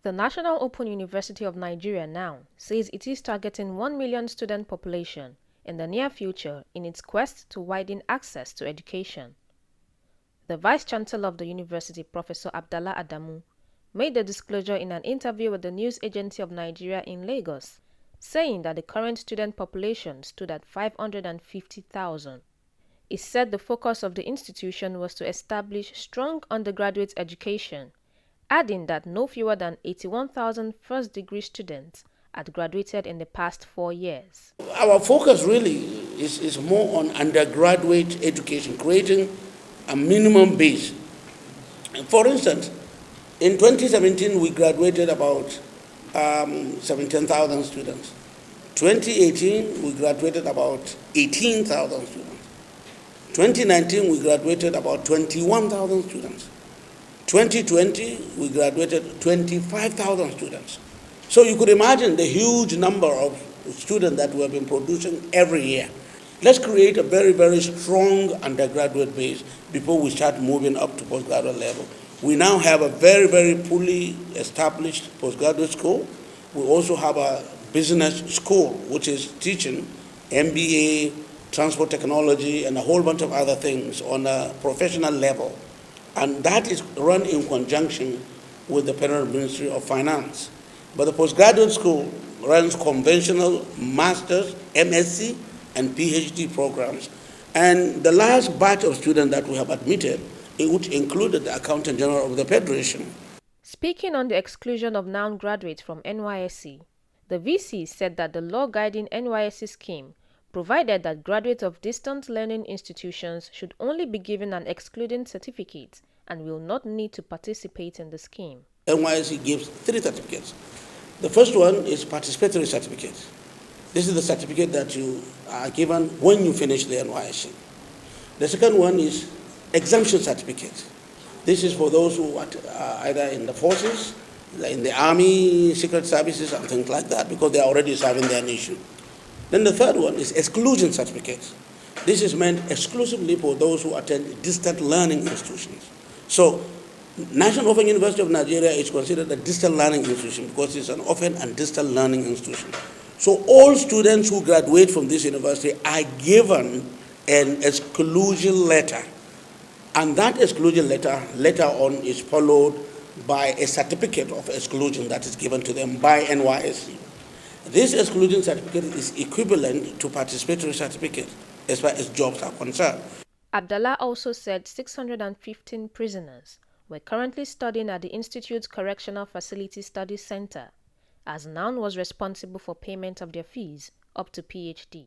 The National Open University of Nigeria (NOUN) says it is targeting 1 million student population in the near future in its quest to widen access to education. The Vice Chancellor of the university, Professor Abdalla Adamu, made the disclosure in an interview with the News Agency of Nigeria in Lagos, saying that the current student population stood at 550,000. He said the focus of the institution was to establish strong undergraduate education, adding that no fewer than 81,000 first-degree students had graduated in the past 4 years. Our focus really is more on undergraduate education, creating a minimum base. For instance, in 2017, we graduated about 17,000 students. 2018, we graduated about 18,000 students. 2019, we graduated about 21,000 students. 2020, we graduated 25,000 students. So you could imagine the huge number of students that we have been producing every year. Let's create a very, very strong undergraduate base before we start moving up to postgraduate level. We now have a very, very fully established postgraduate school. We also have a business school, which is teaching MBA, transport technology, and a whole bunch of other things on a professional level. And that is run in conjunction with the Federal Ministry of Finance. But the postgraduate school runs conventional master's, MSc, and PhD programs. And the last batch of students that we have admitted, which included the Accountant General of the Federation. Speaking on the exclusion of NOUN graduates from NYSC, the VC said that the law guiding NYSC scheme provided that graduates of distant learning institutions should only be given an excluding certificate and will not need to participate in the scheme. NYSC gives 3 certificates. The first one is participatory certificate. This is the certificate that you are given when you finish the NYSC. The second one is exemption certificate. This is for those who are either in the forces, in the army, secret services, and things like that, because they are already serving their nation. Then the third one is exclusion certificate. This is meant exclusively for those who attend distant learning institutions. So, National Open University of Nigeria is considered a distant learning institution because it's an open and distant learning institution. So all students who graduate from this university are given an exclusion letter. And that exclusion letter later on is followed by a certificate of exclusion that is given to them by NYSC. This exclusion certificate is equivalent to participatory certificate as far as jobs are concerned. Abdallah also said 615 prisoners were currently studying at the Institute's Correctional Facility Studies Center, as NOUN was responsible for payment of their fees up to PhD.